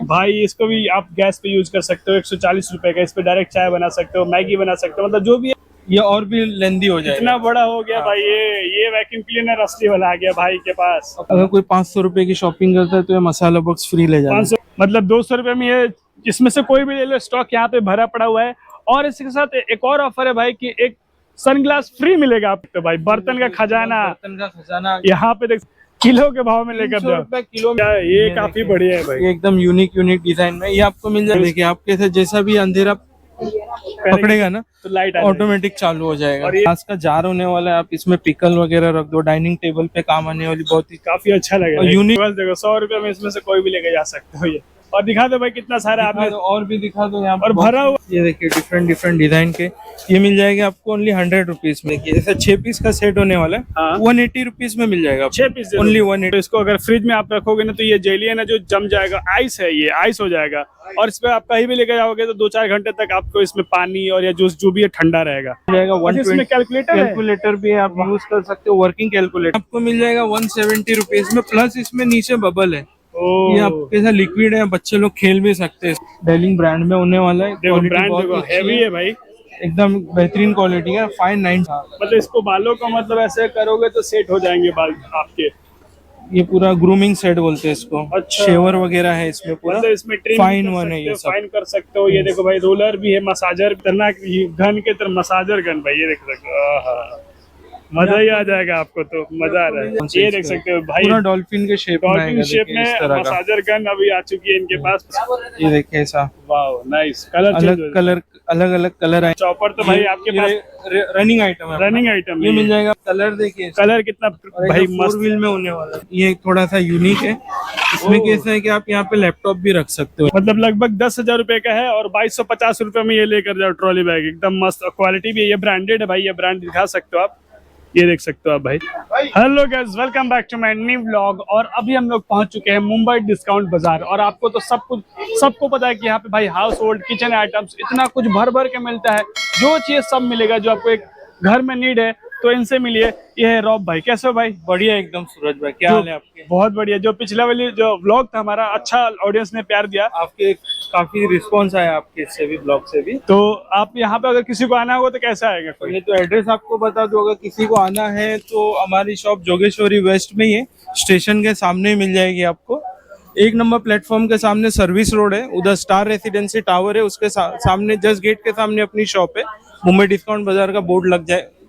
भाई इसको भी आप गैस पे यूज कर सकते हो, 140 रुपए का। इस पे डायरेक्ट चाय बना सकते हो, मैगी बना सकते हो, मतलब जो भी है। ये और भी लेंदी हो जाएगा। इतना बड़ा हो गया भाई, ये वैक्यूम क्लीनर असली वाला आ गया भाई के पास। अगर कोई 500 रुपए की शॉपिंग करता है तो ये मसाला बॉक्स फ्री ले जाएगा। 500 मतलब 200 रुपए में ये, इसमें से कोई भी ले लो, स्टॉक यहाँ पे भरा पड़ा हुआ है। और इसके साथ एक और ऑफर है भाई कि एक सनग्लास फ्री मिलेगा आपको भाई। बर्तन का खजाना यहाँ पे देख, किलो के भाव में लेकर जाओ। किलो में ये काफी बढ़िया है भाई, ये एकदम यूनिक डिजाइन में ये आपको मिल जाएगा। देखिए आपके साथ जैसा भी अंधेरा पकड़ेगा ना तो लाइट ऑटोमेटिक चालू हो जाएगा। और ये ग्लास का जार होने वाला है, आप इसमें पिकल वगैरह रख दो, डाइनिंग टेबल पे काम आने वाली बहुत ही काफी अच्छा लगेगा। यूनिक। देखो 100 रुपए में इसमें से कोई भी लेके जा सकते हो ये। और दिखा दो भाई कितना सारा आपने, और भी दिखा दो यहाँ और भरा हुआ। ये देखिए डिफरेंट डिजाइन के ये मिल जाएगा आपको ओनली 100 रुपीज में। जैसे 6 पीस का सेट होने वाला है, 180 रुपीज में मिल जाएगा। 6 पीस ओनली 180। तो इसको अगर फ्रिज में आप रखोगे ना तो ये जेली है ना जो जम जाएगा, आइस है, ये आइस हो जाएगा। और इस पे आप कहीं भी लेके जाओगे तो 2-4 घंटे तक आपको इसमें पानी और या जूस जो भी है ठंडा रहेगा। इसमें कैलकुलेटर भी आप यूज कर सकते हो, वर्किंग कैलकुलेटर आपको मिल जाएगा 170 रुपीज में। प्लस इसमें नीचे बबल है, ये आपके साथ लिक्विड है, बच्चे लोग खेल भी सकते हैं। डेलिंग ब्रांड में होने वाला है। ब्रांड बहुत हैवी है भाई, एकदम बेहतरीन क्वालिटी है। 590 मतलब इसको बालों को मतलब ऐसे करोगे तो सेट हो जाएंगे बाल आपके। ये पूरा ग्रूमिंग सेट बोलते हैं इसको। अच्छा। शेवर वगैरह है इसमें पूरा, मतलब इसमें फाइन वन है ये सब। फाइन कर सकते हो। ये देखो भाई रोलर भी है, मसाजर करना घन के तरह मसाजर गन भाई, ये देख सकते हो। मजा ही आ जाएगा आपको, तो मजा आ रहा है। ये देख सकते हो भाई, पूरा डॉल्फिन के शेप में मसाजर गन अभी आ चुकी है इनके पास। ये देखिए ऐसा, वाह नाइस। कलर अलग अलग कलर है। चॉपर तो भाई आपके पास रनिंग आइटम है। रनिंग आइटम ये मिल जाएगा। कलर देखिए, कलर कितना भाई मस्त। 4 व्हील में होने वाला है। ये थोड़ा सा यूनिक है। इसमें कैसा है कि आप यहाँ पे लैपटॉप भी रख सकते हो। मतलब लगभग 10,000 रुपए का है और 2250 रुपए में ये लेकर जाओ ट्रॉली बैग। एकदम मस्त क्वालिटी भी है, ये ब्रांडेड है भाई, ये ब्रांड दिखा सकते हो आप, ये देख सकते हो आप भाई। Hello guys, welcome back to my new vlog. और अभी हम लोग पहुंच चुके हैं मुंबई डिस्काउंट बाजार। और आपको तो सबको पता है कि यहाँ पे भाई हाउस होल्ड किचन आइटम्स इतना कुछ भर भर के मिलता है। जो चीज सब मिलेगा जो आपको एक घर में नीड है तो इनसे मिलिए। ये है रॉब भाई, कैसे हो भाई? बढ़िया एकदम सूरज भाई, क्या हाल है आपके? बहुत बढ़िया। जो पिछला वाली जो व्लॉग था हमारा, अच्छा ऑडियंस ने प्यार दिया, आपके काफी रिस्पांस आया आपके इससे भी, ब्लॉग से भी। तो आप यहाँ पे अगर किसी को आना होगा तो कैसा आएगा कोई? ये तो एड्रेस आपको बता दो, अगर किसी को आना है तो हमारी शॉप जोगेश्वरी वेस्ट में ही है, स्टेशन के सामने ही मिल जाएगी आपको। 1 नंबर प्लेटफॉर्म के सामने सर्विस रोड है, उधर स्टार रेसिडेंसी टावर है, उसके सामने जस्ट गेट के सामने अपनी शॉप है। मुंबई डिस्काउंट बाजार का बोर्ड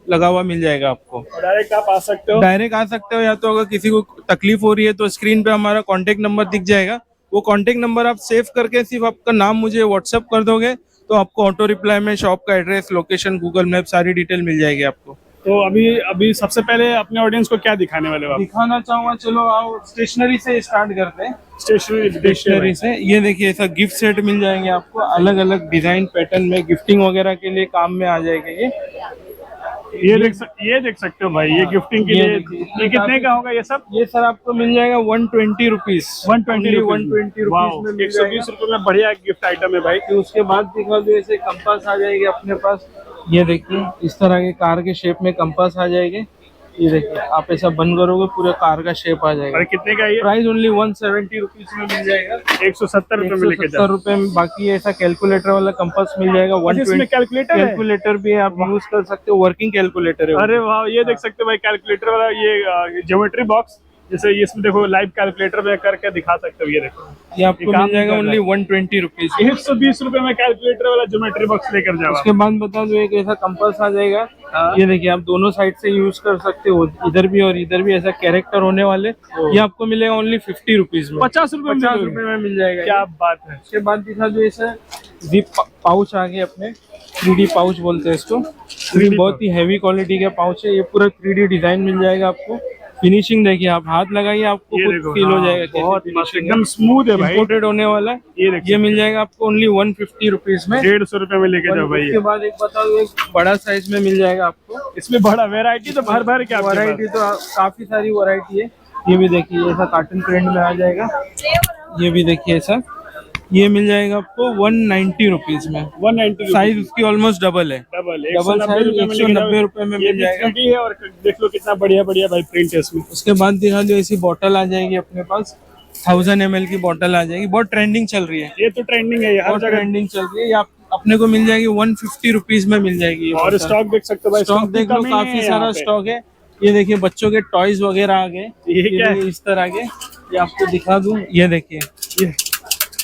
लगा हुआ मिल जाएगा आपको। डायरेक्ट आप आ सकते हो, डायरेक्ट आ सकते हो, या तो अगर किसी को तकलीफ हो रही है तो स्क्रीन पे हमारा कांटेक्ट नंबर दिख जाएगा। वो कांटेक्ट नंबर आप सेव करके सिर्फ आपका नाम मुझे व्हाट्सएप कर दोगे तो आपको ऑटो रिप्लाई में शॉप का एड्रेस, लोकेशन, गूगल मैप सारी डिटेल मिल जाएगी आपको। तो अभी सबसे पहले अपने ऑडियंस को क्या दिखाने वाले हो आप? दिखाना चाहूंगा, चलो आओ स्टेशनरी से स्टार्ट करते हैं। स्टेशनरी से ये देखिए ऐसा गिफ्ट सेट मिल जाएंगे आपको, अलग अलग डिजाइन पैटर्न में, गिफ्टिंग वगैरह के लिए काम में आ जाएगा ये देख सकते हो भाई, ये गिफ्टिंग के लिए। ये कितने का होगा ये सब? ये सर आपको मिल जाएगा 120 रुपीज। 120 रुपीज में 120 रुपए में बढ़िया गिफ्ट आइटम है भाई। फिर उसके बाद दिखा दो, ऐसे कंपास आ जाएगी अपने पास। ये देखिए इस तरह के कार के शेप में कंपास आ जाएंगे। ये देखिए आप ऐसा बंद करोगे पूरे कार का शेप आ जाएगा। और कितने का ये? प्राइस ओनली 170 रुपीज में मिल जाएगा। 170 रुपए में लेके जाओ। 170 रुपए में। बाकी ऐसा कैलकुलेटर वाला कंपास मिल जाएगा। 120 कैलकुलेटर भी आप यूज कर सकते हो, वर्किंग कैलकुलेटर है। अरे वाह, ये देख सकते हो भाई कैलकुलेटर वाला, ये ज्योमेट्री बॉक्स जैसे इसमें देखो लाइव कैलकुलेटर में करके दिखा सकते हो। ये देखो ये आपको मिल जाएगा ओनली 120 रुपीज। 120 रुपए में कैलकुलेटर वाला ज्योमेट्री बॉक्स लेकर जाओ। उसके बाद बता दो, एक ऐसा कंपास आ जाएगा। ये देखिए आप दोनों साइड से यूज कर सकते हो, इधर भी और इधर भी, ऐसा कैरेक्टर होने वाले। ये आपको मिलेगा ओनली 50 रुपीज में। 50 रुपए में मिल जाएगा। क्या बात है। उसके बाद दिखा दो, ऐसा जिप पाउच आ गए अपने, 3D पाउच बोलते हैं इसको। बहुत ही हैवी क्वालिटी का पाउच है, ये पूरा 3D डिजाइन मिल जाएगा आपको। फिनिशिंग देखिए, आप हाथ लगाइए आपको खुद फील हो जाएगा, बहुत मस्त, एकदम स्मूथ है भाई। इंपोर्टेड होने वाला है। ये मिल जाएगा आपको ओनली 150 रुपीज में। 150 रुपए में लेके जाओ भाई। उसके बाद एक बता दो, एक बड़ा साइज में मिल जाएगा आपको। इसमें बड़ा वैरायटी तो भर क्या वैरायटी तो काफी सारी वैरायटी है। ये भी देखिए ऐसा कार्टन प्रिंट में आ जाएगा। ये भी देखिए ऐसा, ये मिल जाएगा आपको 190 रुपीज में। 190 साइज उसकी ऑलमोस्ट डबल है। डबल साइज 190 रुपए में मिल जाएगा। है और देख लो कितना बढ़िया बढ़िया भाई प्रिंट है इसमें। उसके बाद दिखा दो, ऐसी बॉटल आ जाएगी अपने पास। 1000 ml की बोतल आ जाएगी, बहुत ट्रेंडिंग चल रही है, ये तो ट्रेंडिंग है, ये हर बहुत जगह। ट्रेंडिंग चल रही है। ये आप अपने को मिल जाएगी 150 रुपीज में मिल जाएगी ये और बोतल। स्टॉक देख सकते हो भाई, स्टॉक की देख लो, कमी नहीं काफी है सारा यहाँ पे। स्टॉक है। ये देखिए बच्चों के टॉयज वगैरह आ गए, ये क्या है? देखिए इस तरह के, ये आपको दिखा दूं, ये देखिए, ये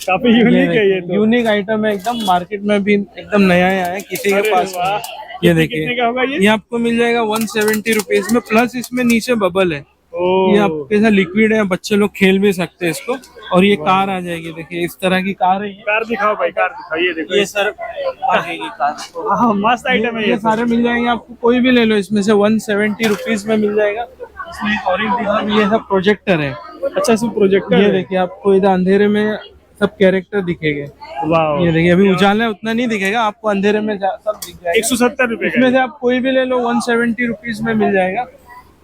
काफी यूनिक है ये तो। यूनिक आइटम है एकदम, मार्केट में भी एकदम नया आया है, किसी के अरे पास वाह। नहीं। ये देखिए, कितने का होगा ये? ये आपको मिल जाएगा 170 रुपीज में, प्लस इसमें नीचे बबल है। ओ ये आपके साथ लिक्विड है, बच्चे लोग खेल भी सकते हैं इसको। और ये कार आ जाएगी, देखिए इस तरह की कार है ये। कार दिखाओ भाई, कार दिखाओ, ये देखो। ये सर आ जाएगी कार। हाँ मस्त आइटम है ये ये। सारे मिल जाएंगे आपको, कोई भी ले लो इसमें से, 170 रुपीज में मिल जाएगा। इसमें एक ऑरेंज दिखा, ये सब प्रोजेक्टर है। अच्छा इसमें प्रोजेक्टर ये है। देखिए आपको इधर अंधेरे में सब कैरेक्टर दिखेंगे। वाह, ये देखिए, अभी उजाला है उतना नहीं दिखेगा आपको, अंधेरे में सब दिख जाएगा। 170 रुपए का इसमें है। से आप कोई भी ले लो, 170 रुपीज में मिल जाएगा।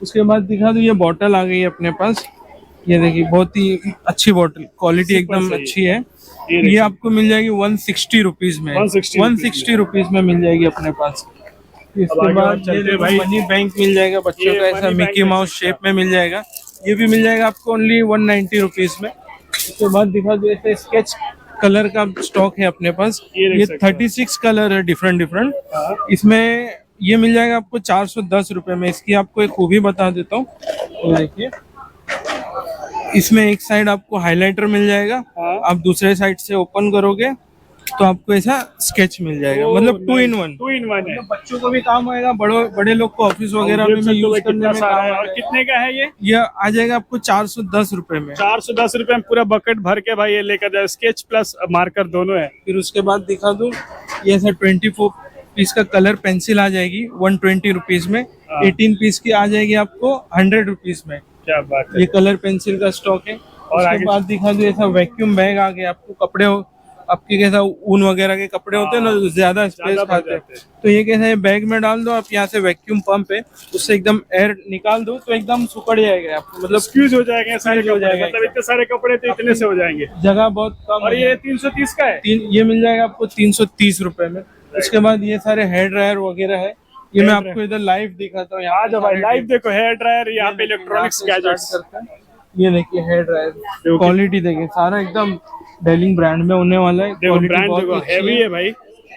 उसके बाद दिखा दो, ये बॉटल आ गई है अपने पास। ये देखिए बहुत ही अच्छी बॉटल, क्वालिटी एकदम सही। अच्छी है। ये ये आपको मिल जाएगी 160 रुपीज में, 160 रुपीज में मिल जाएगी अपने पास। इसके आगे बाद और चलते ये हैं भाई। मनी बैंक मिल जाएगा बच्चों ये का, ऐसा मनी बैंक मिकी देख माउस सकते हैं शेप में मिल जाएगा। ये भी मिल जाएगा आपको ओनली 190 रुपीज में। उसके बाद दिखा दो, ऐसे स्केच कलर का स्टॉक है अपने पास। ये देख ये सकते हैं। 36 कलर है, डिफरेंट डिफरेंट। हाँ। इसमें ये मिल जाएगा आपको 410 रुपए में। इसकी आपको एक खूबी बता देता हूँ, ये देखिए, इसमें एक साइड आपको हाइलाइटर मिल जाएगा, हाँ। आप दूसरे साइड से ओपन करोगे तो आपको ऐसा स्केच मिल जाएगा, मतलब 2 in 1। 2 in 1 है। बच्चों को भी काम आएगा, बड़े लोग को ऑफिस वगैरह में भी यूज करने कितना में सारा काम है। और आएगा। कितने का है ये? ये आ जाएगा आपको 410 रुपए में। 410 रुपए में पूरा बकेट भर के भाई ये लेकर जाए, स्केच प्लस मार्कर दोनों है। फिर उसके बाद दिखा दूं, ये ऐसा 24 पीस का कलर पेंसिल आ जाएगी 120 रुपीज में। 18 पीस की आ जाएगी आपको 100 रुपीज में। क्या बात है। ये कलर पेंसिल का स्टॉक है। और उसके आगे बाद दिखा दो, ऐसा वैक्यूम बैग आ गया आपको, कपड़े आपके कैसा ऊन वगैरह के कपड़े होते हैं ना, ज्यादा स्पेस ज्यादा भर खाते हैं, जाते हैं। तो ये कैसा है, बैग में डाल दो आप, यहाँ से वैक्यूम पंप है, उससे एकदम एयर निकाल दो तो एकदम सुकड़ जाएगा आपको, मतलब स्क्यूज हो जाएंगे सारे Squeeze हो कपड़े, जाएगा मतलब इतने सारे कपड़े तो इतने से हो जाएंगे। जगह बहुत कम और है। ये 330 का है। ये मिल जाएगा आपको 330 रुपए में। उसके बाद ये सारे हेयर ड्रायर वगैरह है, ये मैं Hair आपको इधर लाइव दिखाता हूँ। यहाँ आज पे भाई सारे लाइव देखो, हेयर ड्रायर, यहाँ पे देखिए, इलेक्ट्रॉनिक्स यहाँ से गैजेट्स। start करते हैं। ये देखिए हेयर ड्रायर, देखो क्वालिटी देखिए, सारा एकदम डेलिंग ब्रांड में होने वाला है। देखो क्वालिटी ब्रांड बहुत देखो, अच्छी हैवी है भाई।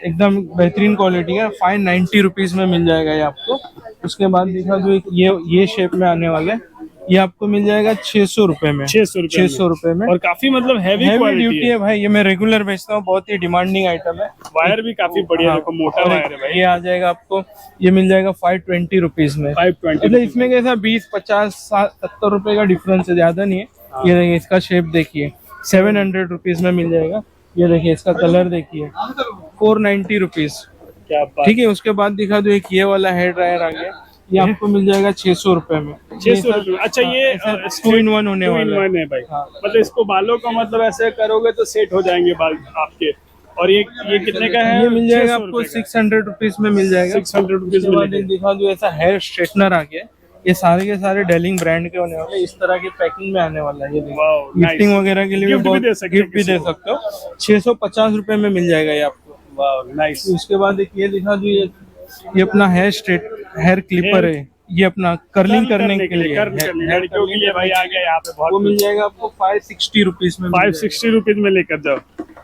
एकदम बेहतरीन क्वालिटी है। 590 रुपीज में मिल जाएगा ये आपको। उसके बाद दिखा दो, एक ये शेप में आने वाला है, ये आपको मिल जाएगा 600 रुपए में। 600 रुपए में। और काफी मतलब हैवी हैवी क्वालिटी ड्यूटी है। है भाई, ये मैं रेगुलर बेचता हूँ, बहुत ही डिमांडिंग आइटम है। वायर भी काफी बढ़िया, हाँ, देखो मोटा और वायर है भाई। ये आ जाएगा आपको, ये मिल जाएगा 520 रुपीज में। 520 मतलब इसमें कैसा 20, 50, 70 रुपए का डिफरेंस है, ज्यादा नहीं है। ये देखिए इसका शेप देखिए, 700 रुपीज में मिल जाएगा। ये देखिए इसका कलर देखिए, 490 रुपीज। क्या बात। ठीक है। उसके बाद दिखा दो, एक ये वाला हेयर ड्रायर आ गया, ये आपको मिल जाएगा 600 रुपए में। 600 रुपए। अच्छा ये 2 in 1 होने 2 in वाला है। 1 है भाई। हाँ। मतलब इसको बालों का मतलब ऐसे करोगे तो सेट हो जाएंगे बाल आपके। और ये कितने का है? ये मिल जाएगा 600 आपको रुपए का। 600 रुपीज में मिल जाएगा। 600 रुपीज उसके में बाद लेके। एक दिखा दो, ऐसा हेयर स्ट्रेटनर आ गया, ये सारे के सारे डेलिंग ब्रांड के होने वाले हैं, इस तरह की पैकिंग में आने वाला है। ये वाओ, गिफ्टिंग nice। वगैरह के लिए Gift भी बहुत दे सकते हैं गिफ्ट भी किसी दे को। सकते हो। 650 रुपए में मिल जाएगा ये आपको। Wow nice. उसके बाद एक ये दिखा दो, ये अपना हेयर क्लिपर है, ये अपना कर्लिंग करने के लिए कर्ल करने लड़कियों के लिए भाई आ गया यहाँ पे वो बहुत। मिल जाएगा आपको 560 रुपीज में। 560 रुपीज में लेकर जाओ।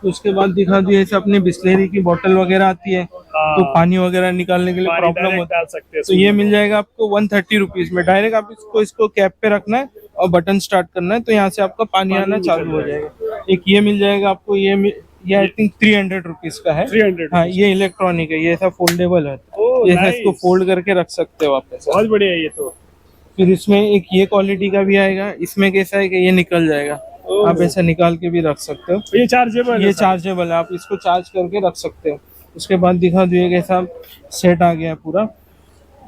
उसके बाद दिखा दिए, ऐसे अपनी बिस्लेरी की बोतल वगैरह आती है, तो पानी वगैरह निकालने के लिए पानी प्रॉब्लम direct होता है, डाल सकते हैं तो ये मिल जाएगा आपको 130 रुपीज में। डायरेक्ट आप इसको कैप पे रखना है और बटन स्टार्ट करना है, तो यहाँ से आपका पानी आना चालू हो जाएगा। एक ये मिल जाएगा आपको, ये आई थिंक 300 रुपीज का है। 300। हाँ, ये इलेक्ट्रॉनिक है, ये ऐसा फोल्डेबल है, ओह, ये ऐसा nice। इसको फोल्ड करके रख सकते हो आप ऐसा। बहुत बढ़िया है ये तो। फिर इसमें एक ये क्वालिटी का भी आएगा, इसमें कैसा है कि ये निकल जाएगा, ओह। आप ऐसा निकाल के भी रख सकते हो। ये चार्जेबल ये चार्जेबल है, आप इसको चार्ज करके रख सकते हो। उसके बाद दिखा दो, एक ऐसा सेट आ गया है पूरा,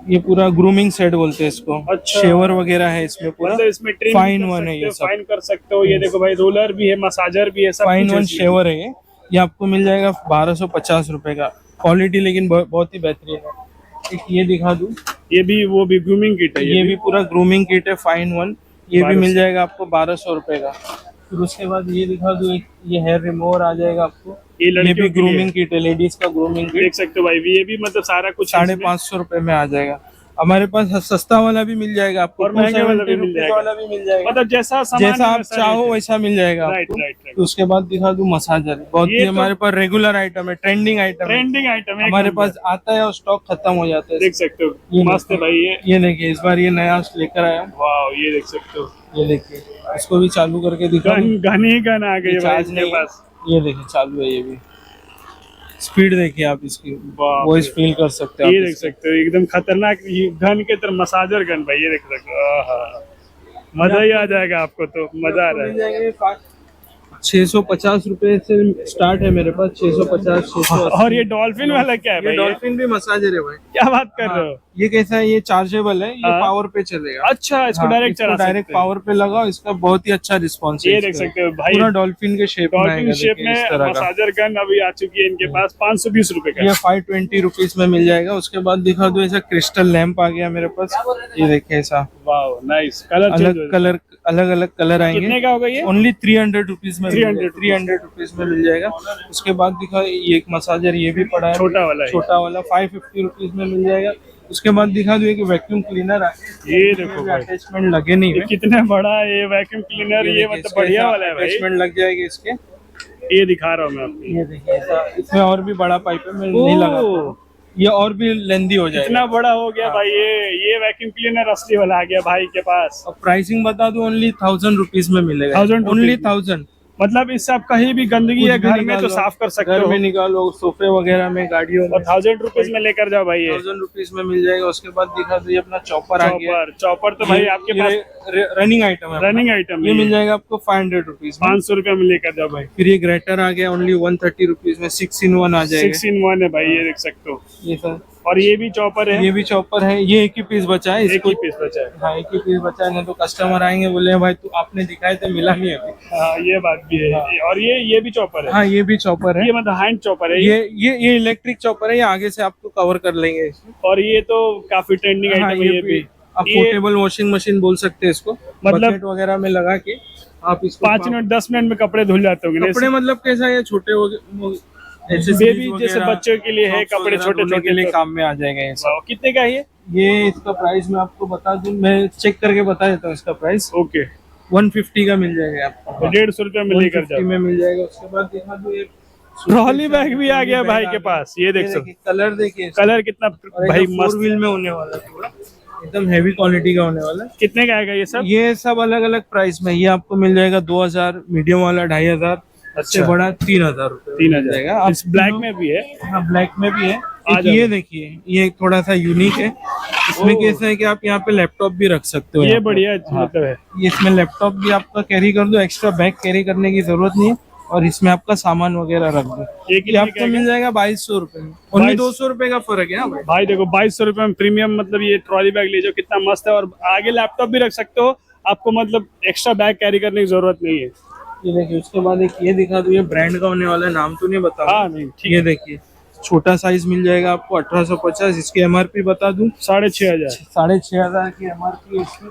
ये पूरा ग्रूमिंग सेट बोलते हैं इसको। अच्छा। शेवर वगैरह है इसमें पूरा, मतलब इसमें ट्रिम फाइन वन है ये सब। फाइन कर सकते हो। ये देखो भाई, रोलर भी है, मसाजर भी है, सब फाइन कुछ वन है इसमें। शेवर है ये आपको मिल जाएगा 1250 रुपए का। क्वालिटी लेकिन बहुत ही बेहतरीन है। एक ये दिखा दूं, ये भी वो भी ग्रूमिंग किट है। ये भी पूरा ग्रूमिंग किट है, फाइन वन, ये भी 1200 मिल जाएगा आपको 1200 रुपए का। फिर उसके बाद ये दिखा दूं, एक ये हेयर रिमूवर आ जाएगा आपको, ये ये लड़कियों भी के लिए ग्रूमिंग किट है, लेडीज का ग्रूमिंग किट, देख सकते हो भाई, ये भी मतलब सारा कुछ है इसमें। 550 रुपए में आ जाएगा। हमारे पास सस्ता वाला भी मिल जाएगा आपको, और महंगे वाला भी 270 मिल रुपीज जाएगा। वाला भी मिल जाएगा, मतलब जैसा सामान जैसा है आप वैसा चाहो रेट है। वैसा मिल जाएगा राइट आपको। Right right. तो उसके बाद दिखा दूं मसाजर, बहुत ये ही तो- हमारे पास रेगुलर आइटम है, ट्रेंडिंग आइटम है, ट्रेंडिंग आइटम है हमारे पास आता है और स्टॉक खत्म हो जाता है। देख सकते हो, ये मस्त है भाई ये। ये देखिए इस बार ये नया लेकर आया हूँ, वाह, ये देख सकते हो, ये देखिए इसको भी चालू करके दिखा दूं। गन ही गन आ गई ये है भाई चार्ज इसके नहीं है, पास। ये देखिए चालू है, ये भी स्पीड देखिए आप इसकी, बाप वॉइस रे। फील कर सकते हो ये आप देख इसकी। सकते हो, एकदम खतरनाक ये गन के तरह मसाजर गन भाई, ये देख सकते हो। आहा, मजा ही आ जाएगा आपको, तो मजा आ रहा है। 650 रुपए से स्टार्ट है मेरे पास, 650 680। और ये डॉल्फिन वाला क्या है ये भाई? डॉल्फिन भी मसाजर है भाई। क्या बात कर रहे हाँ, हो? ये कैसा है, ये चार्जेबल है, ये हाँ। पावर पे चलेगा। अच्छा, इसको हाँ, डायरेक्ट चला डायरेक्ट सकते हैं। पावर पे लगाओ, इसका बहुत ही अच्छा रिस्पॉन्स है। ये इसका। देख सकते हो भाई, पूरा डॉल्फिन के शेप में डॉल्फिन आएगा, शेप देखिए, इस में तरह का। मसाजर गन अभी आ चुकी है इनके पास, 520 रुपए का। ये 520 रुपीज में मिल जाएगा। उसके बाद दिखा दो, ऐसा क्रिस्टल लैंप आ गया मेरे पास, ये देखिए ऐसा वाह नाइस, कलर अलग अलग कलर आएंगे। कितने का होगा ये? ओनली 300 रुपीज में 300 रुपीज में मिल जाएगा। उसके बाद दिखा ये एक मसाजर, ये भी पड़ा है, छोटा वाला है। छोटा वाला 550 रुपीज में मिल जाएगा। उसके बाद दिखा दो एक वैक्यूम क्लीनर आ गया, ये देखो भाई, अटैचमेंट लगे नहीं ये है। कितना बड़ा है ये वैक्यूम क्लीनर, ये मतलब बढ़िया वाला है भाई। अटैचमेंट लग जाएगी इसके, ये दिखा रहा हूँ मैं आपको, ये देखिए ऐसा। इसमें और भी बड़ा पाइप है, मैं नहीं लगा, ये और भी लेंदी हो जाएगा। इतना बड़ा हो गया भाई ये वैक्यूम क्लीनर असली वाला आ गया भाई के पास। और प्राइसिंग बता दूं, ओनली 1000 रुपीज में मिलेगा। 1000 ओनली रुपीज में। 1000। मतलब इससे आप कहीं भी गंदगी है घर में तो साफ कर सकते घर हो, में निकालो, सोफे वगैरह में, गाड़ियों में। और 1000 रुपीज में लेकर जाओ भाई। ये 1000 रुपीज में मिल जाएगा। उसके बाद दिखा दो ये अपना चॉपर आ गया। चॉपर तो भाई आपके पास रनिंग आइटम है, रनिंग आइटम ये मिल जाएगा आपको 500 रुपीज में। 500 रुपए में लेकर जाओ भाई। फिर ये ग्रेटर आ गया, ओनली 130 रुपीज में, 6-in-1 आ जाएगा। 6-in-1 है भाई, ये देख सकते हो। ये सर, और ये भी चॉपर है, ये भी चॉपर है। ये एक ही पीस बचा है, एक इसको ही पीस बचा है। हाँ एक ही पीस बचा है, नहीं तो कस्टमर आएंगे बोले भाई तू आपने दिखाए तो मिला नहीं अभी। हाँ ये बात भी है। और ये भी चॉपर है। हाँ ये भी चॉपर है। ये मतलब हैंड चॉपर है ये इलेक्ट्रिक चॉपर है, ये आगे से आपको कवर कर लेंगे इसमें। और ये तो काफी ट्रेंडिंग हाँ, आइटम है ये भी। आप ये- पोर्टेबल वॉशिंग मशीन बोल सकते हैं इसको, मतलब- बकेट वगैरह में लगा के आप इसको 5 मिनट 10 मिनट में कपड़े धुल जाते होंगे। कपड़े मतलब कैसा है, छोटे ऐसे बेबी जैसे बच्चों के लिए है, कपड़े छोटे छोटे के लिए काम में आ जाएगा ये सब। कितने का है ये इसका प्राइस मैं आपको बता दूं, मैं चेक करके बता देता हूँ इसका प्राइस। ओके, 150 का मिल जाएगा आपको, 150 रुपए में लेकर 150 जाओ। में मिल जाएगा। उसके बाद दिखा दूं ये ट्रॉली बैग भी आ गया भाई के पास, ये देख सकते कलर देखिए, कलर कितना भाई फोर मस्त। व्हील में होने वाला है, पूरा एकदम हैवी क्वालिटी का होने वाला है। कितने का आएगा ये सब? ये सब अलग अलग प्राइस में, ये आपको मिल जाएगा 2000, मीडियम वाला 2500, सबसे अच्छा। बड़ा 3000 रुपए 3000 जाएगा। इस ब्लैक में भी है। हाँ ब्लैक में भी है। आ एक जाओ। ये देखिए, ये थोड़ा सा यूनिक है, इसमें ओह। कैसा है कि आप यहाँ पे लैपटॉप भी रख सकते हो। ये यहाँ पे। बढ़िया हाँ। मतलब है। ये इसमें लैपटॉप भी आपका कैरी कर दो, एक्स्ट्रा बैग कैरी करने की जरूरत नहीं है, और इसमें आपका सामान वगैरह रख दो। ये ये कितने का आपको है? मिल जाएगा 2200 रुपए में, ओनली 2200 200 रुपए का फर्क है ना भाई। भाई देखो 2200 रुपए में प्रीमियम, मतलब ये ट्रॉली बैग ले जाओ, कितना मस्त है। और आगे लैपटॉप भी रख सकते हो, आपको मतलब एक्स्ट्रा बैग कैरी करने की जरूरत नहीं है। ये देखिए, उसके बाद एक ये दिखा दो, ये ब्रांड का होने वाला है, नाम तो नहीं बता। हाँ नहीं ठीक ये देखिए, छोटा साइज मिल जाएगा आपको 1850, इसकी एमआरपी बता दूं 6500। 6500 की एमआरपी है इसकी।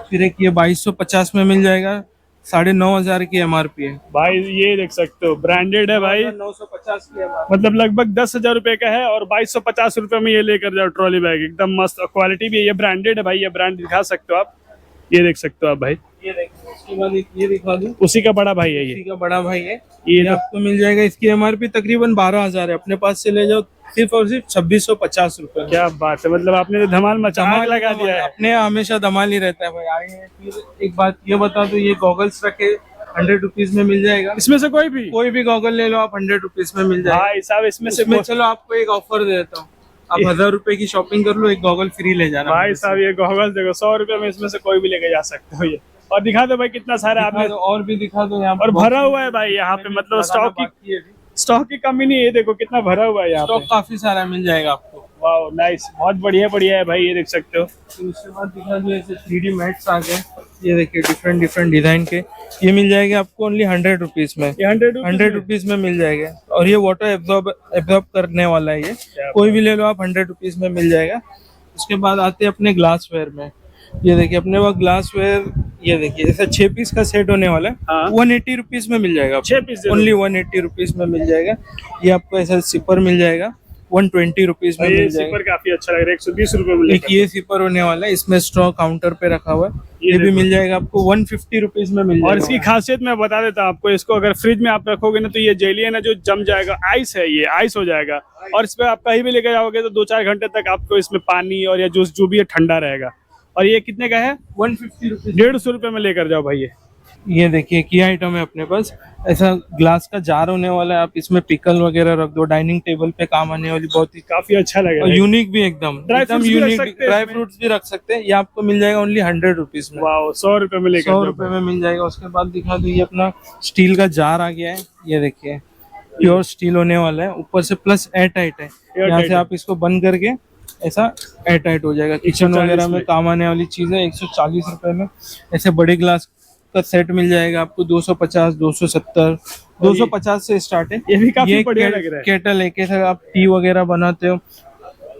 फिर एक ये 2250 में मिल जाएगा, 9500 की एमआरपी है। भाई ये देख सकते हो, ब्रांडेड है भाई, 950 की एमआरपी। मतलब लगभग 10,000 रुपए का है। और 2250 रुपए में ये लेकर जाओ ट्रॉली बैग, एकदम मस्त। क्वालिटी भी है, ये ब्रांडेड है भाई, ये ब्रांड दिखा सकते हो आप, ये देख सकते हो आप भाई। ये देखिए, उसके बाद एक ये दिखा दूं, उसी का बड़ा भाई है इसी ये। का बड़ा भाई है, ये ये तो आपको मिल जाएगा। इसकी एमआरपी तकरीबन 12000 है, अपने पास से ले जाओ सिर्फ और सिर्फ 2650 रुपए। क्या बात है, मतलब आपने तो धमाल मचा आग लगा दिया है। अपने यहाँ हमेशा धमाल ही रहता है भाई। आए फिर एक बात ये बता दो, ये गॉगल्स रखे 100 रुपीज में मिल जाएगा। इसमें से कोई भी गॉगल ले लो आप, 100 रुपीज में मिल जाएगा। भाई साहब इसमें से इसमें चलो आपको एक ऑफर दे देता हूँ, आप 1000 रुपए की शॉपिंग कर लो, एक गॉगल फ्री ले जाना। भाई साहब ये गॉगल्स देखो, 100 रुपए में इसमें से कोई भी लेके जा सकते हो ये। और दिखा दो भाई कितना सारा दिखा आपने, दो, और भी दिखा दो यहाँ पे। और भरा हुआ है भाई यहाँ पे, मतलब स्टॉक की कमी नहीं है। देखो कितना भरा हुआ है यहाँ स्टॉक पे। काफी सारा मिल जाएगा आपको। वाह नाइस, बहुत बढ़िया बढ़िया है भाई, ये देख सकते हो। फिर उसके बाद दिखा दो, ऐसे 3D मैट्स आ गए, ये देखिए डिफरेंट डिफरेंट डिजाइन के। ये मिल जाएंगे आपको ओनली 100 रुपीज में, ये 100 रुपीज में मिल जाएगा। और ये वाटर एब्जॉर्ब करने वाला है, ये कोई भी ले लो आप, 100 रुपीज में मिल जाएगा। उसके बाद आते हैं अपने ग्लासवेयर में। ये देखिए अपने पास ग्लासवेयर, ये देखिए ऐसा 6 पीस का सेट होने वाला है, हाँ। 180 रुपीज में मिल जाएगा। 6 पीस ओनली 180 रुपीज में मिल जाएगा। ये आपको ऐसा सिपर मिल जाएगा, 120 रुपीज में ये मिल जाएगा। सिपर काफी अच्छा लग रहा है, 120 रुपए में एक लेकर। ये सिपर होने वाला है, इसमें स्ट्रॉ काउंटर पे रखा हुआ है, ये ये भी देखो। मिल जाएगा आपको 150 रुपीज में मिल और जाएगा। इसकी खासियत मैं बता देता हूँ आपको, इसको अगर फ्रिज में आप रखोगे ना तो ये जेली है ना जो जम जाएगा, आइस है, ये आइस हो जाएगा। और इस पे आप कहीं भी लेकर जाओगे तो 2-4 घंटे तक आपको इसमें पानी और या जूस जो भी है ठंडा रहेगा। और ये कितने का है? 150 रुपीज। 150 रुपए में लेकर जाओ भाई। ये देखिए की आइटम है अपने पास, ऐसा ग्लास का जार होने वाला है, आप इसमें पिकल वगैरह रख दो, डाइनिंग टेबल पे काम आने वाली, बहुत ही काफी अच्छा लग रहा है। यूनिक भी एकदम ड्राई एकदम फ्रूट्स भी रख यूनिक। सकते हैं ड्राई इसमें। फ्रूट्स भी रख सकते हैं। ये आपको मिल जाएगा ओनली 100 रुपीज में। वाह, 100 रुपए में लेकर 100 जाओ रुपए में मिल जाएगा। उसके बाद दिखा दो, ये अपना स्टील का जार आ गया है, ये देखिए प्योर स्टील होने वाला है, ऊपर से प्लस एयर टाइट है। यहाँ tight से है। आप इसको बंद करके ऐसा एयर टाइट हो जाएगा। किचन 140 वगैरह में में। काम आने वाली चीज है। 140 रुपए में ऐसे बड़े ग्लास का सेट मिल जाएगा आपको। 250, 270, 250 से स्टार्ट है। ये भी काफी बढ़िया लग रहा है। केटल है, कैसे आप टी वगैरह बनाते हो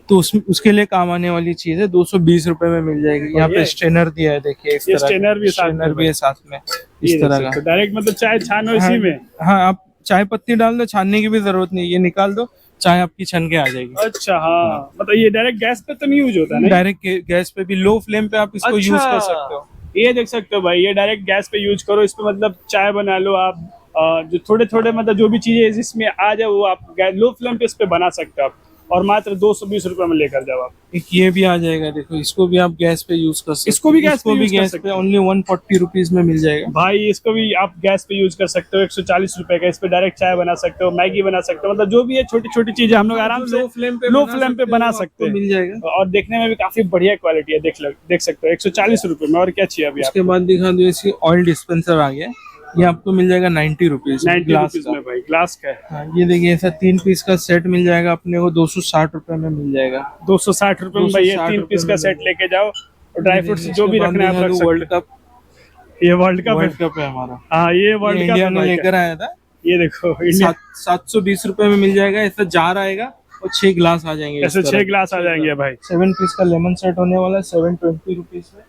तो उसके लिए काम आने वाली चीज है। 220 रुपए में मिल जाएगी। यहाँ पे स्ट्रेनर दिया है, देखिए इस ये तरह स्ट्रेनर भी साथ में स्ट्रेनर भी है साथ में, इस तरह का। डायरेक्ट मतलब चाय छानो इसी में। हाँ, आप चाय पत्ती डाल दो, छानने की भी जरूरत नहीं, ये निकाल दो, चाय आपकी छन के आ जाएगी। अच्छा, हाँ, मतलब ये डायरेक्ट गैस पे तो नहीं यूज होता ना? डायरेक्ट गैस पे भी, लो फ्लेम पे आप इसको यूज कर सकते हो। ये देख सकते हो भाई, ये डायरेक्ट गैस पे यूज करो, इस पे मतलब चाय बना लो आप। जो थोड़े थोड़े मतलब जो भी चीजें इसमें आ जाए वो आप लो फ्लेम पे इस पे बना सकते हो आप। और मात्र 220 रुपए में लेकर जाओ आप। एक ये भी आ जाएगा, देखो इसको भी आप गैस पे यूज कर सकते हो। इसको भी गैस पे यूज कर सकते हो। ओनली 140 रुपीज में मिल जाएगा भाई इसको भी आप गैस पे यूज कर सकते हो। 140 रुपए का, इस पे डायरेक्ट चाय बना सकते हो, मैगी बना सकते हो, मतलब जो भी है छोटी छोटी चीजें हम लोग आराम से लो फ्लेम पे बना सकते हैं। मिल जाएगा। और देखने में भी काफी बढ़िया क्वालिटी है, देख सकते हो। 140 रुपए में, और क्या चाहिए अभी आप? उसके बाद दिखा दो, इसकी ऑयल डिस्पेंसर आ गया, ये आपको मिल जाएगा 90 रुपीज 90 रुपीज में भाई, ग्लास का है। हाँ, ये देखिए ऐसा 3 पीस का सेट मिल जाएगा अपने को, 260 रुपए में मिल जाएगा। 260 रुपए में भाई, ये 260 3 पीस रुपए का में सेट लेके जाओ। और ड्राई फ्रूट्स जो भी रखना है आप रख सकते वर्ल्ड कप हो। ये वर्ल्ड कप है हमारा। हाँ, ये वर्ल्ड कप इंडिया है ने भाई लेकर का। आया था। ये देखो इंडिया 720 रुपए में मिल जाएगा। ऐसा जार आएगा और 6 ग्लास आ जाएंगे। ऐसे 6 ग्लास आ जाएंगे भाई। 7 पीस का लेमन सेट होने वाला है 720 रुपीज में।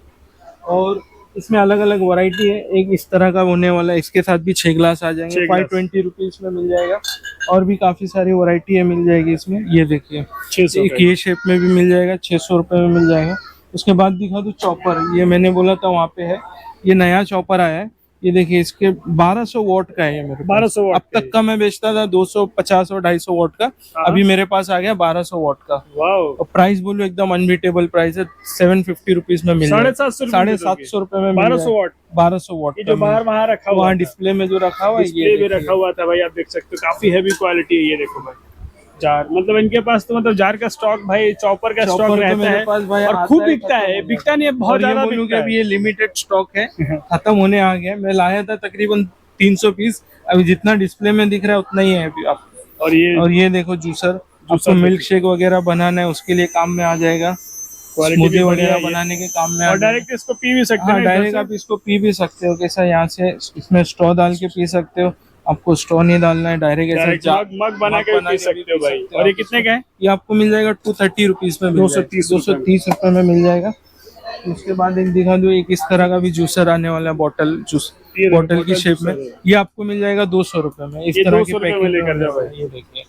और इसमें अलग अलग वैरायटी है। एक इस तरह का होने वाला है, इसके साथ भी 6 ग्लास आ जाएंगे, 520 रुपीज में मिल जाएगा। और भी काफी सारी वैरायटी है, मिल जाएगी इसमें। ये देखिए 600 एक ये शेप में भी मिल जाएगा, 600 रुपए में मिल जाएगा। उसके बाद दिखा दो चॉपर, ये मैंने बोला था वहाँ पे है, ये नया चॉपर आया है। ये देखिए इसके 1200 वॉट का है ये मेरे पास। 1200 वॉट अब तक का मैं बेचता था 250 और 250 वॉट का, अभी मेरे पास आ गया 1200 वॉट का। वाओ, और प्राइस बोलो एकदम अनबीटेबल प्राइस है, 750 रुपीज में मिल जाएगा। 750 रुपए में 1200 वॉट। 1200 वॉट ये जो बाहर वहाँ रखा हुआ वहाँ था, डिस्प्ले में जो रखा हुआ है, डिस्प्ले ये भी रखा हुआ था भाई, आप देख सकते हो। काफी हैवी क्वालिटी है ये, देखो भाई। जार मतलब इनके पास तो मतलब जार का स्टॉक भाई, चॉपर का स्टॉक रहता है और खूब बिकता है। बिकता नहीं है, बहुत ज्यादा बिकता है। अभी ये लिमिटेड स्टॉक है, खत्म होने आ गया। मैं लाया था तकरीबन 300 पीस, अभी जितना डिस्प्ले में दिख रहा है उतना ही है अभी आप। और ये देखो जूसर, आपको मिल्क शेक वगैरह बनाना है उसके लिए काम में आ जाएगा। स्मूदी वगैरह बनाने के काम में और डायरेक्ट इसको पी भी सकते हैं। हैं। डायरेक्ट आप इसको पी भी सकते हो, कैसा यहाँ से इसमें स्ट्रॉ डाल के पी सकते हो। आपको स्ट्रॉ नहीं डालना है, डायरेक्ट ऐसा मग बना के पी सकते हो भाई। और ये कितने का है? ये आपको मिल जाएगा 230 रुपीज में, 230 रुपए में मिल जाएगा। उसके बाद एक दिखा दो, एक इस तरह का भी जूसर आने वाला है, बॉटल जूस, बॉटल की शेप में। ये आपको मिल जाएगा 200 रुपए में। इस तरह की पैकिंग लेकर जाओ भाई। ये देखिए।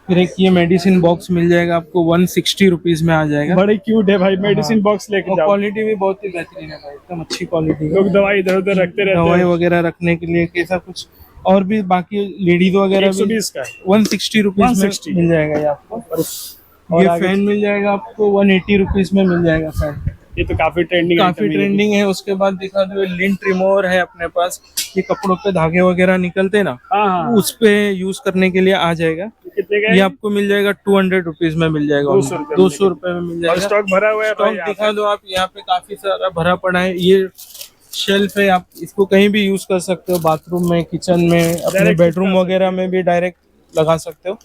फिर एक ये मेडिसिन बॉक्स मिल जाएगा आपको, 160 रुपीज में आ जाएगा। बड़े क्यूट है भाई, मेडिसिन बॉक्स लेके जाओ। क्वालिटी भी बहुत ही बेहतरीन है भाई, एकदम अच्छी क्वालिटी है। लोग दवाई इधर उधर रखते रहते हैं, दवाई वगैरह रखने के लिए कैसा कुछ। और भी बाकी लेडीज वगैरह 120 का 160 रुपीज में मिल जाएगा ये आपको। ये फैन मिल जाएगा आपको 180 रुपीज में मिल जाएगा फैन। ये तो काफी ट्रेंडिंग है। उसके बाद दिखा दो, लिंट रिमूवर है अपने पास। ये कपड़ों पे धागे वगैरह निकलते हैं ना, हाँ। उस पे यूज करने के लिए आ जाएगा। कितने का? ये आपको मिल जाएगा 200 रुपीज में मिल जाएगा, 200 रुपए में मिल जाएगा। स्टॉक भरा हुआ है। स्टॉक दिखा दो आप, यहाँ पे काफी सारा भरा पड़ा है। ये शेल्फ है, आप इसको कहीं भी यूज कर सकते हो, बाथरूम में, किचन में, अपने बेडरूम वगैरह में भी डायरेक्ट लगा सकते हो।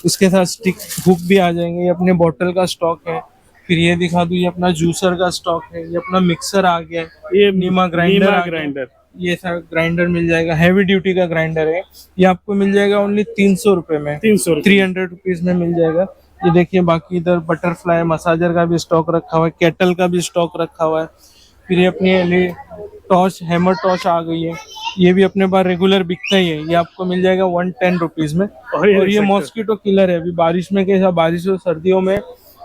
इसके साथ स्टिक हुक भी आ जाएंगे। ये अपने बॉटल का स्टॉक है। फिर ये दिखा दूं, ये अपना जूसर का स्टॉक है। ये अपना मिक्सर आ गया है, ये नीमा ग्राइंडर। ये सब ग्राइंडर मिल जाएगा, हैवी ड्यूटी का ग्राइंडर है। ये आपको मिल जाएगा ओनली 300 रुपए में, 300 रुपीज में मिल जाएगा। ये देखिए, बाकी इधर बटरफ्लाई मसाजर का भी स्टॉक रखा हुआ है, केटल का भी स्टॉक रखा हुआ है। फिर ये अपनी टॉर्च, हैमर टॉर्च आ गई है। ये भी अपने पास रेगुलर बिकता ही है, ये आपको मिल जाएगा 110 रुपीज में। और ये और देख ये सकते हो। मॉस्किटो किलर है। अभी बारिश में कैसा, बारिश और सर्दियों में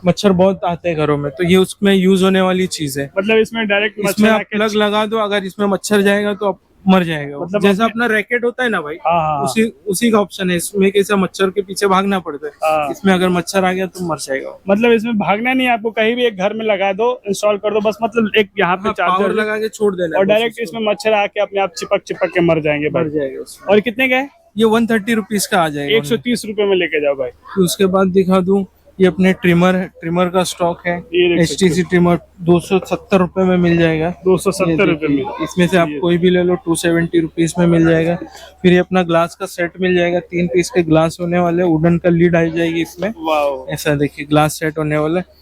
मच्छर बहुत आते हैं घरों में, तो ये उसमें यूज होने वाली चीज है। मतलब इसमें डायरेक्ट इसमें मच्छर आप आके प्लग लगा दो, अगर इसमें मच्छर जाएगा तो आप मर जाएगा वो। मतलब जैसा अपने- अपना रैकेट होता है ना भाई, हाँ हाँ उसी उसी का ऑप्शन है। इसमें कैसा मच्छर के पीछे भागना पड़ता है, हाँ। इसमें अगर मच्छर आ गया तो मर जाएगा। मतलब इसमें भागना नहीं है आपको, कहीं भी एक घर में लगा दो, इंस्टॉल कर दो बस, मतलब एक यहाँ पे पावर चार्जर लगा के छोड़ देना है और बस डायरेक्ट उसको, इसमें मच्छर आके अपने आप चिपक चिपक के मर जाएंगे मर भाई। जाएगा उसमें। और कितने का है? ये 130 रुपीज का आ जाएगा। 130 रुपए में लेके जाओ भाई। फिर उसके बाद दिखा दूं, ये अपने ट्रिमर है, ट्रिमर का स्टॉक है। ये देख सकते HTC ट्रिमर 270 रुपए में मिल जाएगा। 270 रुपए में। इसमें से आप कोई भी ले लो, 270 रुपीज में मिल जाएगा। फिर ये अपना ग्लास का सेट मिल जाएगा, 3 पीस के ग्लास होने वाले, वुडन का लीड आ जाएगी इसमें। वाओ, ऐसा देखिए ग्लास सेट होने वाला है।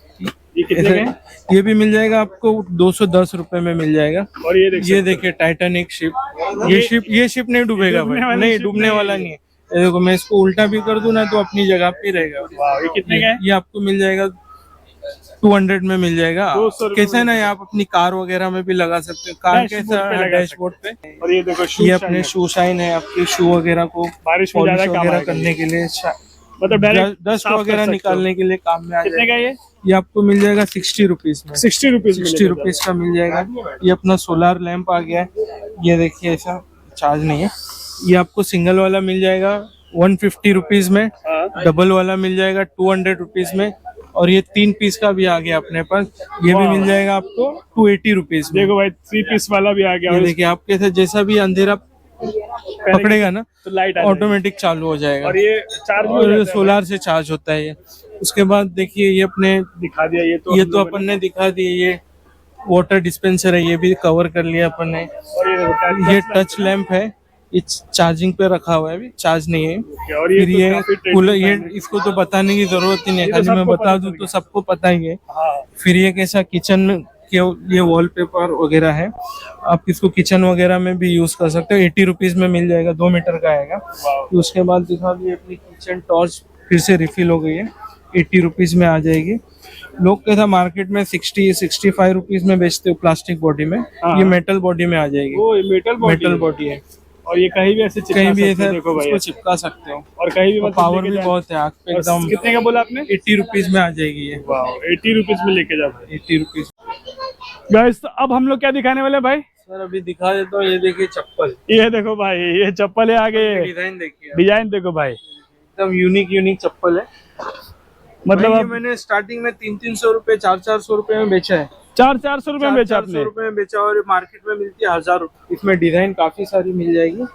ये कितने का है? ये भी मिल जाएगा आपको 210 रुपए में मिल जाएगा। और ये देख ये देखिए टाइटैनिक शिप, ये शिप नहीं डूबेगा डूबने भाई, वाली नहीं ship डूबने नहीं वाला है। नहीं है। ये देखो, मैं इसको उल्टा भी कर दूं ना तो अपनी जगह पे ही रहेगा। वाओ, ये कितने का है? ये आपको मिल जाएगा 200 में मिल जाएगा। 200 रुपए कैसा है ना, ये आप अपनी कार वगैरह में भी लगा सकते हो। कार डैशबोर्ड कैसा पे है, लगा डैशबोर्ड पे। और ये देखो शू ये अपने शू शाइन है, आपके शू वगैरह को बारिश में पॉलिश ज्यादा काम वगैरह आएगा करने के लिए, मतलब डायरेक्ट डस्ट वगैरह निकालने के लिए काम में आ कितने का जाएगा। ये? ये आपको मिल जाएगा 60 रुपीज में। 60 रुपीज में 60 लेके रुपीज का मिल जाएगा। ये अपना सोलार लैंप आ गया है, ये देखिए ऐसा चार्ज नहीं है। ये आपको सिंगल वाला मिल जाएगा 150 रुपीज में, हाँ। डबल वाला मिल जाएगा 200 रुपीज में, और ये 3 पीस का भी आ गया अपने पास, ये भी मिल जाएगा आपको 280 रुपीज में। देखो भाई 3 पीस वाला भी आ गया। ये और देखिए, आपके साथ जैसा भी अंधेरा पकड़ेगा ना तो लाइट आ जाएगी। ऑटोमेटिक चालू हो जाएगा, और ये चार्ज भी हो और जाता है सोलार से चार्ज होता है ये। उसके बाद देखिए, ये अपने भाई। दिखा दिया ये तो ये हम तो लोगों अपन ने दिखा दिए। ये वाटर डिस्पेंसर है, ये भी कवर कर लिया अपन ने। ने। और ये देखो, ये टच लैंप है, ये चार्जिंग पे रखा हुआ है, अभी चार्ज नहीं है। और ये फिर तो ये काफी ट्रेंडिंग कूलर, ये फैन है। इसको तो बताने की जरूरत ही नहीं है, ये तो खाली मैं सबको बता पता दूं चल तो सबको पता ही है। हाँ। फिर ये कैसा किचन के, ये वॉलपेपर वगैरह है, आप इसको किचन वगैरह में भी यूज कर सकते हो। 80 रुपीज में मिल जाएगा, 2 मीटर का आएगा। वाओ। तो उसके बाद दिखा दिए अपनी किचन टॉर्च, फिर से रिफिल हो गई है, 80 रुपीज में आ जाएगी। लोग कैसा मार्केट में 60-65 रुपीज में बेचते हो प्लास्टिक बॉडी में, हाँ। ये मेटल बॉडी में आ जाएगी। वो ये मेटल मेटल बॉडी है, और ये कहीं भी ऐसे चिपका कहीं भी सकते ऐसा हो, देखो भाई इसको चिपका सकते हो, और कहीं भी और मतलब पावर लेके भी जाए। बहुत है, आग पे और एकदम। कितने का बोला आपने? 80 रुपीज में आ जाएगी ये, वाओ, 80 रुपीज में लेके जाओ भाई। 80 रुपीज। गाइस तो अब हम लोग क्या दिखाने वाले हैं भाई? सर अभी दिखा देता हूँ, ये देखिए चप्पल, ये देखो भाई, ये चप्पल है आगे, डिजाइन देखिए, डिजाइन देखो भाई, एकदम यूनिक चप्पल है। मतलब भाई, ये अब मैंने स्टार्टिंग में 300-300 रुपए, 400-400 रुपए में बेचा है। 400 रुपए में बेचा 400 आपने? रुपए में बेचा, और मार्केट में मिलती है 1000 रुपए। इसमें डिजाइन काफी सारी मिल जाएगी।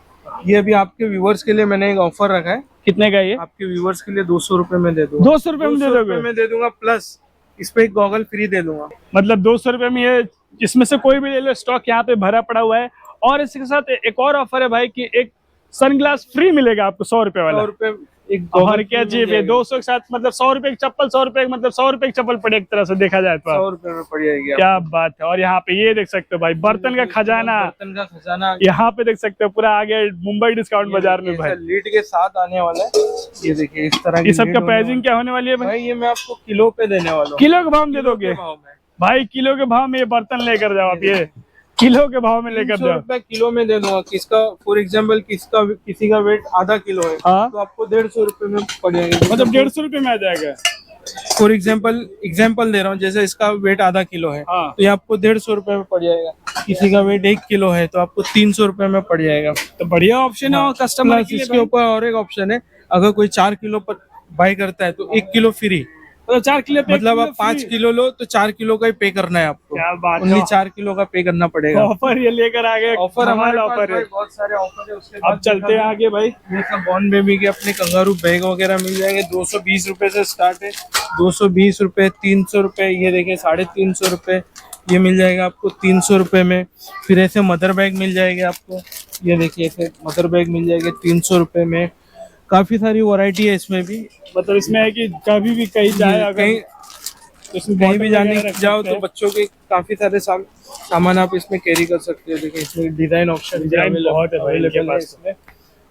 ये अभी आपके व्यूवर्स के लिए मैंने एक ऑफर रखा है, कितने का ये? आपके व्यूवर्स के लिए 200 रुपए में दे दूंगा। 200 रुपए में दे 200 रुपए दोगे? में दे दूंगा, प्लस इस पे एक गॉगल फ्री दे दूंगा। मतलब 200 रुपए में ये, इसमें से कोई भी ले लो, स्टॉक यहाँ पे भरा पड़ा हुआ है। और इसके साथ एक और ऑफर है भाई कि एक सनग्लास फ्री मिलेगा आपको 100 रुपए 100 वाला। रुपए एक और गॉगल क्या चाहिए? 200 के साथ मतलब 100 रुपए की चप्पल, 100 रुपए मतलब 100 रुपए की चप्पल पड़े एक तरह से देखा जाए तो। 100 रुपए में पड़ जाएगी। क्या बात है। और यहाँ पे ये देख सकते हो भाई, बर्तन का खजाना, बर्तन का खजाना यहाँ पे देख सकते हो पूरा आगे मुंबई डिस्काउंट बाजार में भाई। लीड के साथ आने वाला है। ये देखिए इस तरह ये सब का प्राइसिंग क्या होने वाली है भाई? भाई, ये मैं आपको किलो पे देने वाला हूँ। किलो के भाव में दे दोगे भाव में भाई? किलो के भाव में ये बर्तन लेकर जाओ आप, ये किलो के भाव में लेकर 300 जाओ। रुपए किलो में दे दूंगा। किसका फॉर एग्जाम्पल किसी का वेट आधा किलो है, हाँ। तो आपको 150 रुपए में पड़ जाएगा। मतलब 150 रुपए में आ जाएगा। फॉर एग्जाम्पल दे रहा हूँ, जैसे इसका वेट आधा किलो है, हाँ। तो ये आपको 150 रुपए में पड़ जाएगा। किसी का वेट 1 किलो है तो आपको 300 रुपए में पड़ जाएगा। तो बढ़िया ऑप्शन है और कस्टमर प्लस के लिए इसके ऊपर और एक ऑप्शन है, अगर कोई 4 किलो पर बाई करता है तो 1 किलो फ्री। तो 4 किलो पे मतलब आप 5 किलो लो तो 4 किलो का ही पे करना है आपको। क्या बात ओनली है। 4 किलो का पे करना पड़ेगा। ऑफर ये लेकर आ गए, ऑफर हमारे पास ऑफर है। भाई बहुत सारे ऑफर है। उसके बाद अब चलते हैं आगे भाई। ये सब बॉर्न बेबी के अपने कंगारू बैग वगैरह मिल जाएंगे। 220 रुपए से स्टार्ट है, 220 रुपए, 300 रुपए, ये देखिए 350 रुपए, ये मिल जाएगा आपको 300 रुपए में। फिर ऐसे मदर बैग मिल जाएंगे आपको, ये देखिए ऐसे मदर बैग मिल जाएंगे 300 रुपए में। काफी सारी वैरायटी है इसमें भी। मतलब इसमें है कि कभी भी कहीं जाए, अगर कहीं तो इसमें कहीं भी bottle जाने वगैरह रख जाओ सकते तो हैं। बच्चों के काफी सारे सामान आप इसमें कैरी कर सकते हो। देखिए इसमें डिजाइन ऑप्शन डिजाइन बहुत है भाई इनके अवेलेबल है पास। इसमें। और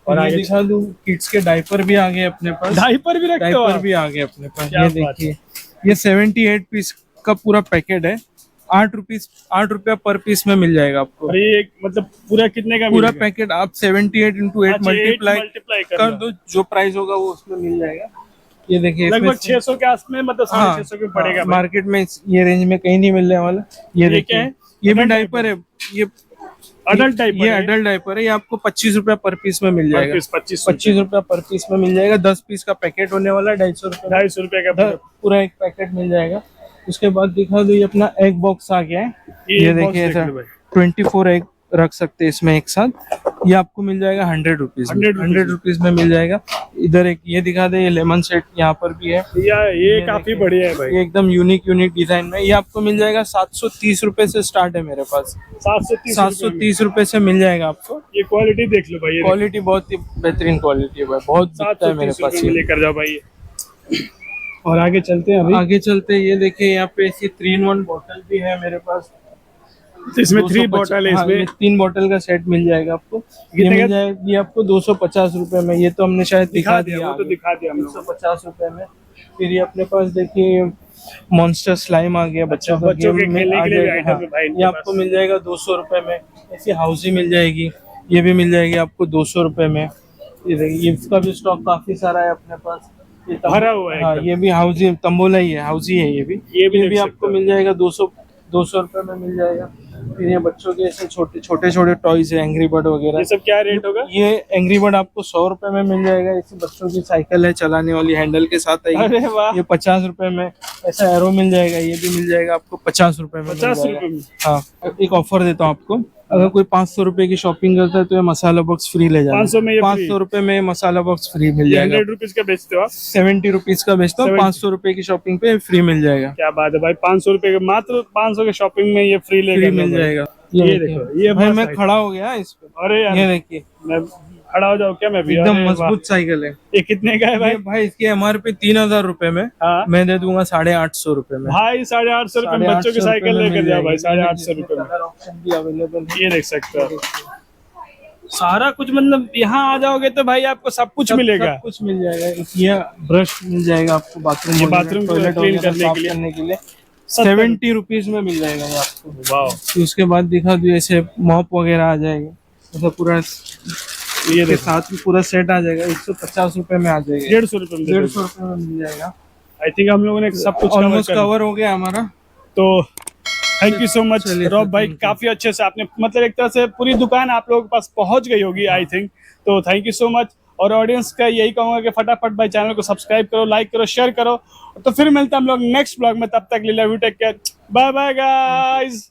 और आगे ये दिखा दूं, किड्स के डायपर भी आ गए अपने पास। डायपर भी रखते हो डायपर आप? भी आ गए अपने पास। क्या ये बात देखिए, ये 78 पीस का पूरा पैकेट है। ₹8 पर पीस में मिल जाएगा आपको। और ये मतलब पूरा कितने का पूरा मिलेगा? पैकेट आप 78 into 8 अच्छा, 8 मल्टीप्लाई multiply कर करना। दो, जो प्राइस होगा वो उसमें मिल जाएगा। ये देखिए इसमें लगभग 600 के आस में, मतलब 650 के पड़ेगा भाई। मार्केट में ये रेंज में कहीं नहीं मिलने वाला। ये ये देखिए क्या है? ये भी Adult डायपर है। ये अडल्ट टाइप ये अडल्ट डायपर है। ये आपको ₹25 पर पीस में मिल जाएगा। 25 ₹25 पर पीस में मिल जाएगा। 10 पीस का पैकेट होने वाला है। ₹250 ₹250 का पूरा। पूरा एक पैकेट मिल जाएगा। उसके बाद दिखा दो, ये अपना एग बॉक्स आ गया है। ये ये box देखिए देख ऐसा लो भाई। 24 एग रख सकते हैं इसमें एक साथ। ये आपको मिल जाएगा ₹100 में मिल जाएगा। इधर एक ये दिखा दे, ये लेमन सेट यहाँ पर भी है। ये काफी बढ़िया है भाई। ये एकदम यूनिक डिजाइन में। ये आपको मिल जाएगा ₹730 से स्टार्ट है मेरे पास। 730 से मिल जाएगा आपको। ये क्वालिटी देख लो भाई। क्वालिटी बहुत ही बेहतरीन क्वालिटी है भाई, बहुत बिकता है मेरे 730 पास रुपए में ये। लेकर जाओ भाई। और आगे चलते हैं अभी। आगे चलते हैं, ये देखिए यहाँ पे ऐसी 3-in-1 बॉटल भी है मेरे पास। तो इसमें 3 250 बॉटल है इसमें। 3 बॉटल का सेट मिल जाएगा आपको। ये कितने मिल का? जाएगा ये आपको ₹250 में। ये तो हमने शायद दिखा दिया, वो तो दिखा दिया हम लोग। ₹250 में। फिर ये अपने पास देखिए मॉन्स्टर स्लाइम आ गया बच्चों अच्छा, बच्चों के गेम में खेलने आ के लिए भी जाएगा। आइटम है भाई इनके ये आपको मिल जाएगा ₹200 में। ऐसी हाउसी मिल जाएगी, ये भी मिल जाएगी आपको ₹200 में। ये देखिए इसका भी स्टॉक काफी सारा है अपने पास। ये भरा हुआ है हाँ, एकदम। ये भी हाउसी तंबोला ही है, हाउसी है ये भी। ये भी देख आपको सकते हो। मिल जाएगा 200 रुपए में मिल जाएगा। फिर ये बच्चों के ऐसे छोटे छोटे टॉयज है, एंग्री बर्ड वगैरह। ये सब क्या रेट होगा? ये एंग्री बर्ड आपको ₹100 में मिल जाएगा। ऐसे बच्चों की साइकिल है चलाने वाली, हैंडल के साथ आएगी। अरे वाह। ये ₹50 में। ऐसा एरो मिल जाएगा, ये भी मिल जाएगा आपको ₹50 में। मिल 50 जाएगा। रुपए में। हाँ, एक ऑफर देता हूँ आपको। अगर कोई ₹500 की शॉपिंग करता है तो ये मसाला बॉक्स फ्री ले जाएगा। 500 में ये free? ₹500 में मसाला बॉक्स फ्री मिल ये जाएगा। ₹100 का बेचते हो आप? ₹70 का बेचता हूँ, 70 ₹500 की शॉपिंग पे फ्री मिल जाएगा। क्या बात है भाई। ₹500 के, मात्र 500 के शॉपिंग में ये फ्री लेकर फ्री जाओ मिल भाई। जाएगा। ये देखो, ये भाई मस्त मैं है। खड़ा हो गया इस पे। अरे यार, ये देखिए मैं खड़ा हो जाऊँ क्या मैं भी? एकदम अरे वाह। मजबूत साइकिल है। ये कितने का है भाई? ये भाई इसकी MRP ₹3000 में। हाँ मैं दे दूंगा ₹850 में। भाई, ₹850 में बच्चों की साइकिल लेकर जाओ भाई। ₹850 में कलर ऑप्शन भी अवेलेबल है। ये देख सकते हो आप। सारा कुछ, मतलब यहाँ आ जाओगे तो भाई आपको सब कुछ मिलेगा। सब कुछ मिल जाएगा। ये ब्रश मिल जाएगा आपको बाथरूम ये बाथरूम को टॉयलेट clean वगैरह करने के लिए। साफ करने के लिए। ₹70 में मिल जाएगा ये आपको। वाह। फिर उसके बाद दिखा दो, ऐसे मॉप वगैरह आ जाएगा। ऐसा पूरा ये के देखो, साथ में पूरा सेट आ जाएगा। ₹150 में आ जाएगा। ₹150 में। ₹150 में मिल जाएगा। आई थिंक हम लोगों ने सब कुछ ऑलमोस्ट कवर हो गया हमारा। तो थैंक यू सो मच चलिए, रॉब भाई। thank you। काफी अच्छे से आपने, मतलब एक तरह से पूरी दुकान आप लोगों के पास पहुंच गई होगी आई थिंक। तो थैंक यू सो मच। और ऑडियंस का यही कहूंगा कि फटाफट भाई चैनल को सब्सक्राइब करो, लाइक करो, शेयर करो। तो फिर मिलते हैं हम लोग नेक्स्ट ब्लॉग में। तब तक ले love you, take care, bye bye guys.